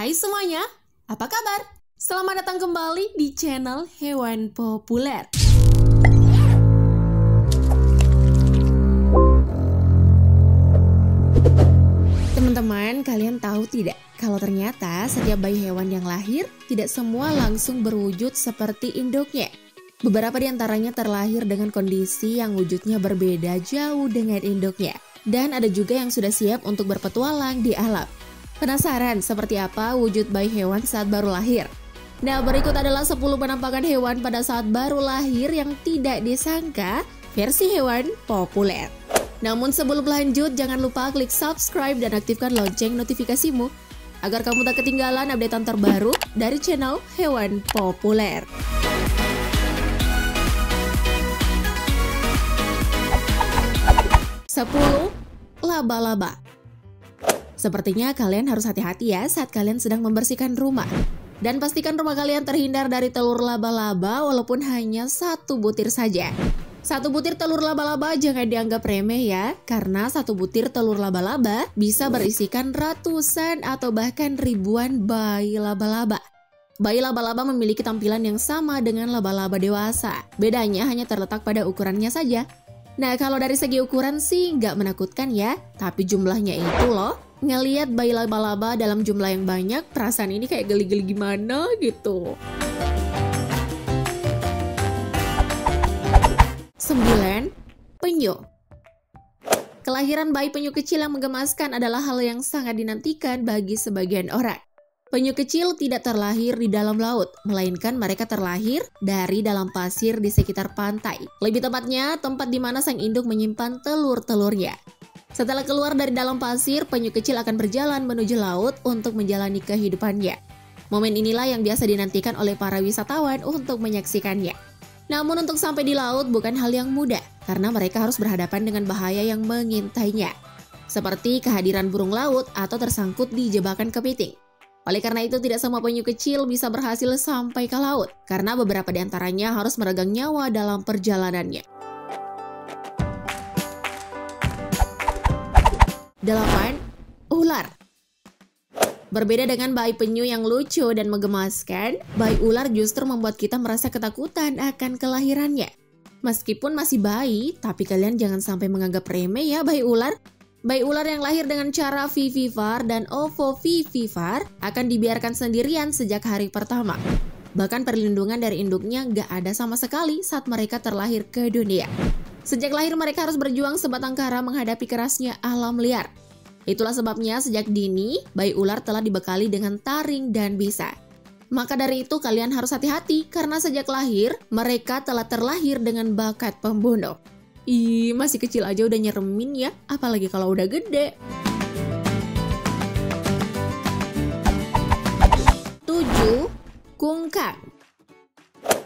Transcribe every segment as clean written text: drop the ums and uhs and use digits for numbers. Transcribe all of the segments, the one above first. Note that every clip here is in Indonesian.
Hai semuanya, apa kabar? Selamat datang kembali di channel Hewan Populer. Teman-teman, kalian tahu tidak? Kalau ternyata setiap bayi hewan yang lahir tidak semua langsung berwujud seperti induknya. Beberapa di antaranya terlahir dengan kondisi yang wujudnya berbeda jauh dengan induknya. Dan ada juga yang sudah siap untuk berpetualang di alam. Penasaran seperti apa wujud bayi hewan saat baru lahir? Nah, berikut adalah 10 penampakan hewan pada saat baru lahir yang tidak disangka versi hewan populer. Namun sebelum lanjut, jangan lupa klik subscribe dan aktifkan lonceng notifikasimu agar kamu tak ketinggalan updatean terbaru dari channel Hewan Populer. 10. Laba-laba. Sepertinya kalian harus hati-hati ya saat kalian sedang membersihkan rumah. Dan pastikan rumah kalian terhindar dari telur laba-laba walaupun hanya 1 butir saja. 1 butir telur laba-laba jangan dianggap remeh ya, karena 1 butir telur laba-laba bisa berisikan ratusan atau bahkan ribuan bayi laba-laba. Bayi laba-laba memiliki tampilan yang sama dengan laba-laba dewasa. Bedanya hanya terletak pada ukurannya saja. Nah, kalau dari segi ukuran sih nggak menakutkan ya, tapi jumlahnya itu loh. Ngeliat bayi laba-laba dalam jumlah yang banyak, perasaan ini kayak geli-geli gimana gitu. 9. Penyu. Kelahiran bayi penyu kecil yang menggemaskan adalah hal yang sangat dinantikan bagi sebagian orang. Penyu kecil tidak terlahir di dalam laut, melainkan mereka terlahir dari dalam pasir di sekitar pantai. Lebih tepatnya, tempat di mana sang induk menyimpan telur-telurnya. Setelah keluar dari dalam pasir, penyu kecil akan berjalan menuju laut untuk menjalani kehidupannya. Momen inilah yang biasa dinantikan oleh para wisatawan untuk menyaksikannya. Namun untuk sampai di laut bukan hal yang mudah, karena mereka harus berhadapan dengan bahaya yang mengintainya. Seperti kehadiran burung laut atau tersangkut di jebakan kepiting. Oleh karena itu tidak semua penyu kecil bisa berhasil sampai ke laut, karena beberapa di antaranya harus meregang nyawa dalam perjalanannya. 8. Ular. Berbeda dengan bayi penyu yang lucu dan menggemaskan, bayi ular justru membuat kita merasa ketakutan akan kelahirannya. Meskipun masih bayi, tapi kalian jangan sampai menganggap remeh ya bayi ular. Bayi ular yang lahir dengan cara vivivar dan ovovivivar akan dibiarkan sendirian sejak hari pertama. Bahkan perlindungan dari induknya nggak ada sama sekali saat mereka terlahir ke dunia. Sejak lahir mereka harus berjuang sebatang kara menghadapi kerasnya alam liar. Itulah sebabnya sejak dini, bayi ular telah dibekali dengan taring dan bisa. Maka dari itu kalian harus hati-hati karena sejak lahir, mereka telah terlahir dengan bakat pembunuh. Ih, masih kecil aja udah nyeremin ya, apalagi kalau udah gede. 7. Kungkang.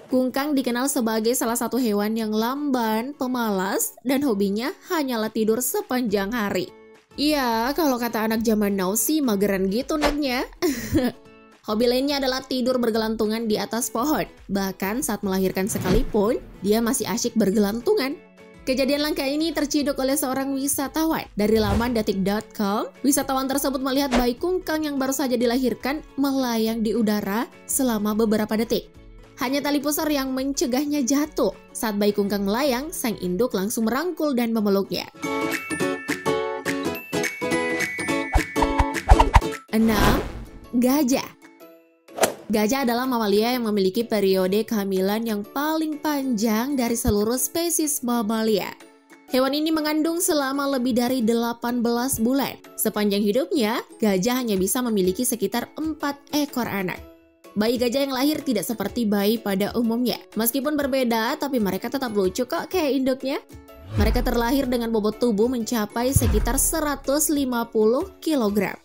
Kungkang dikenal sebagai salah satu hewan yang lamban, pemalas, dan hobinya hanyalah tidur sepanjang hari. Iya, kalau kata anak zaman now sih mageran gitu naknya. Hobi lainnya adalah tidur bergelantungan di atas pohon. Bahkan saat melahirkan sekalipun, dia masih asyik bergelantungan. Kejadian langka ini terciduk oleh seorang wisatawan. Dari laman detik.com, wisatawan tersebut melihat bayi kungkang yang baru saja dilahirkan melayang di udara selama beberapa detik. Hanya tali pusar yang mencegahnya jatuh. Saat bayi kungkang melayang, sang induk langsung merangkul dan memeluknya. 6. Gajah. Gajah adalah mamalia yang memiliki periode kehamilan yang paling panjang dari seluruh spesies mamalia. Hewan ini mengandung selama lebih dari 18 bulan. Sepanjang hidupnya, gajah hanya bisa memiliki sekitar 4 ekor anak. Bayi gajah yang lahir tidak seperti bayi pada umumnya. Meskipun berbeda, tapi mereka tetap lucu kok kayak induknya. Mereka terlahir dengan bobot tubuh mencapai sekitar 150 kg.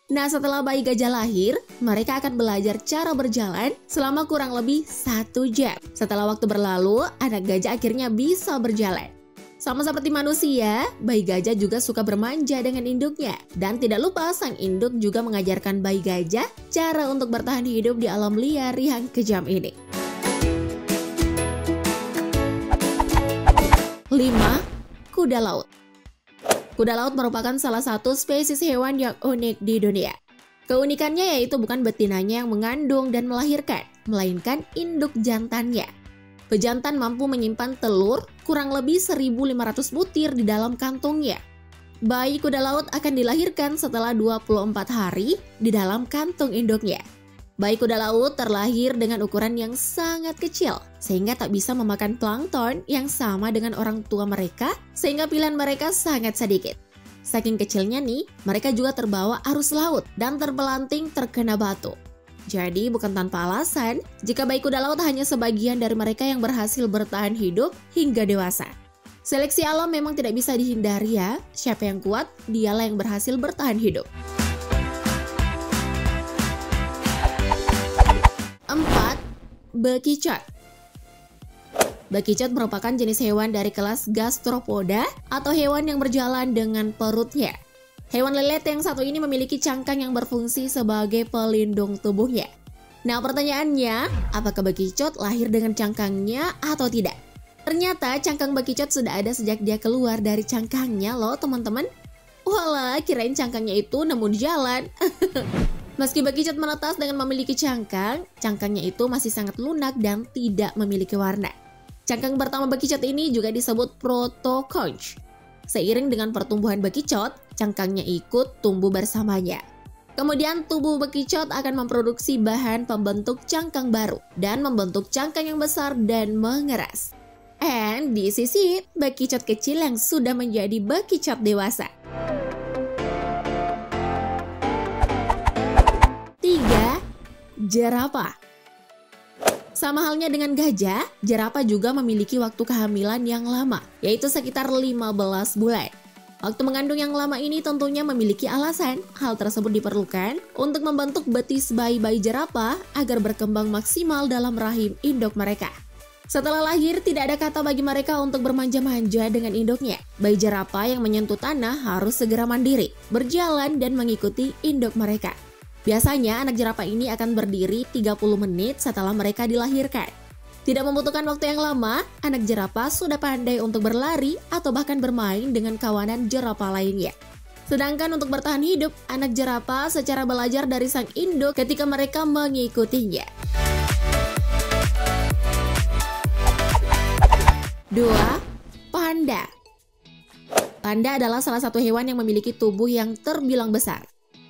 Nah, setelah bayi gajah lahir, mereka akan belajar cara berjalan selama kurang lebih 1 jam. Setelah waktu berlalu, anak gajah akhirnya bisa berjalan. Sama seperti manusia, bayi gajah juga suka bermanja dengan induknya. Dan tidak lupa, sang induk juga mengajarkan bayi gajah cara untuk bertahan hidup di alam liar yang kejam ini. 5. Kuda laut. Kuda laut merupakan salah satu spesies hewan yang unik di dunia. Keunikannya yaitu bukan betinanya yang mengandung dan melahirkan, melainkan induk jantannya. Pejantan mampu menyimpan telur kurang lebih 1.500 butir di dalam kantungnya. Bayi kuda laut akan dilahirkan setelah 24 hari di dalam kantung induknya. Bayi kuda laut terlahir dengan ukuran yang sangat kecil, sehingga tak bisa memakan plankton yang sama dengan orang tua mereka, sehingga pilihan mereka sangat sedikit. Saking kecilnya nih, mereka juga terbawa arus laut dan terpelanting terkena batu. Jadi bukan tanpa alasan, jika bayi kuda laut hanya sebagian dari mereka yang berhasil bertahan hidup hingga dewasa. Seleksi alam memang tidak bisa dihindari ya, siapa yang kuat, dialah yang berhasil bertahan hidup. 4. Bekicot. Bekicot merupakan jenis hewan dari kelas Gastropoda atau hewan yang berjalan dengan perutnya. Hewan lelet yang satu ini memiliki cangkang yang berfungsi sebagai pelindung tubuhnya. Nah, pertanyaannya, apakah bekicot lahir dengan cangkangnya atau tidak? Ternyata cangkang bekicot sudah ada sejak dia keluar dari cangkangnya loh teman-teman. Walah, kirain cangkangnya itu nemu di jalan. Meski bekicot menetas dengan memiliki cangkang, cangkangnya itu masih sangat lunak dan tidak memiliki warna. Cangkang pertama bekicot ini juga disebut protoconch. Seiring dengan pertumbuhan bekicot, cangkangnya ikut tumbuh bersamanya. Kemudian tubuh bekicot akan memproduksi bahan pembentuk cangkang baru dan membentuk cangkang yang besar dan mengeras. And this is it, bekicot kecil yang sudah menjadi bekicot dewasa. 3. Jerapah. Sama halnya dengan gajah, jerapah juga memiliki waktu kehamilan yang lama, yaitu sekitar 15 bulan. Waktu mengandung yang lama ini tentunya memiliki alasan. Hal tersebut diperlukan untuk membentuk betis bayi-bayi jerapah agar berkembang maksimal dalam rahim induk mereka. Setelah lahir, tidak ada kata bagi mereka untuk bermanja-manja dengan induknya. Bayi jerapah yang menyentuh tanah harus segera mandiri, berjalan dan mengikuti induk mereka. Biasanya anak jerapah ini akan berdiri 30 menit setelah mereka dilahirkan. Tidak membutuhkan waktu yang lama, anak jerapah sudah pandai untuk berlari atau bahkan bermain dengan kawanan jerapah lainnya. Sedangkan untuk bertahan hidup, anak jerapah secara belajar dari sang induk ketika mereka mengikutinya. 2. Panda. Panda adalah salah satu hewan yang memiliki tubuh yang terbilang besar.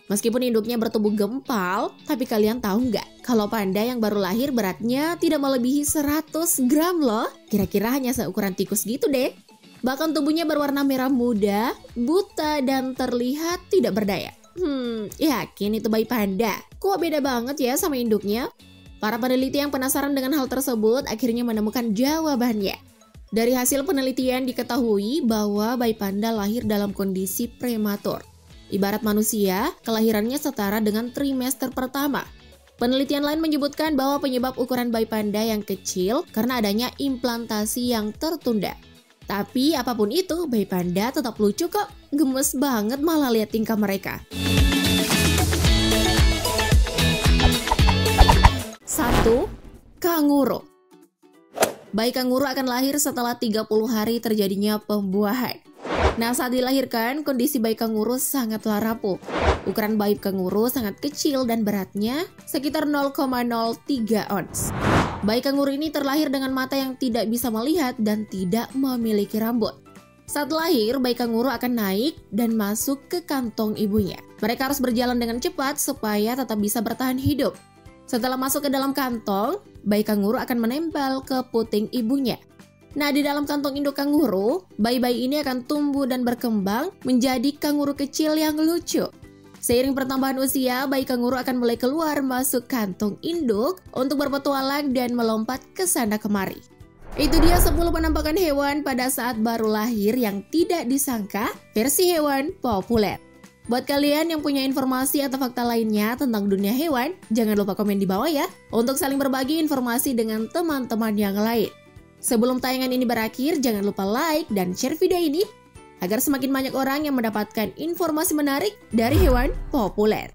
Meskipun induknya bertubuh gempal, tapi kalian tahu nggak kalau panda yang baru lahir beratnya tidak melebihi 100 gram loh. Kira-kira hanya seukuran tikus gitu deh. Bahkan tubuhnya berwarna merah muda, buta, dan terlihat tidak berdaya. Yakin itu bayi panda? Kok beda banget ya sama induknya? Para peneliti yang penasaran dengan hal tersebut akhirnya menemukan jawabannya. Dari hasil penelitian diketahui bahwa bayi panda lahir dalam kondisi prematur. Ibarat manusia, kelahirannya setara dengan trimester pertama. Penelitian lain menyebutkan bahwa penyebab ukuran bayi panda yang kecil karena adanya implantasi yang tertunda. Tapi apapun itu, bayi panda tetap lucu kok. Gemes banget malah lihat tingkah mereka. 1. Kanguru. Bayi kanguru akan lahir setelah 30 hari terjadinya pembuahan. Nah, saat dilahirkan, kondisi bayi kanguru sangatlah rapuh. Ukuran bayi kanguru sangat kecil dan beratnya sekitar 0,03 ons. Bayi kanguru ini terlahir dengan mata yang tidak bisa melihat dan tidak memiliki rambut. Saat lahir, bayi kanguru akan naik dan masuk ke kantong ibunya. Mereka harus berjalan dengan cepat supaya tetap bisa bertahan hidup. Setelah masuk ke dalam kantong, bayi kanguru akan menempel ke puting ibunya. Nah, di dalam kantong induk kanguru, bayi-bayi ini akan tumbuh dan berkembang menjadi kanguru kecil yang lucu. Seiring pertambahan usia, bayi kanguru akan mulai keluar masuk kantong induk untuk berpetualang dan melompat ke sana kemari. Itu dia 10 penampakan hewan pada saat baru lahir yang tidak disangka versi hewan populer. Buat kalian yang punya informasi atau fakta lainnya tentang dunia hewan, jangan lupa komen di bawah ya, untuk saling berbagi informasi dengan teman-teman yang lain. Sebelum tayangan ini berakhir, jangan lupa like dan share video ini agar semakin banyak orang yang mendapatkan informasi menarik dari hewan populer.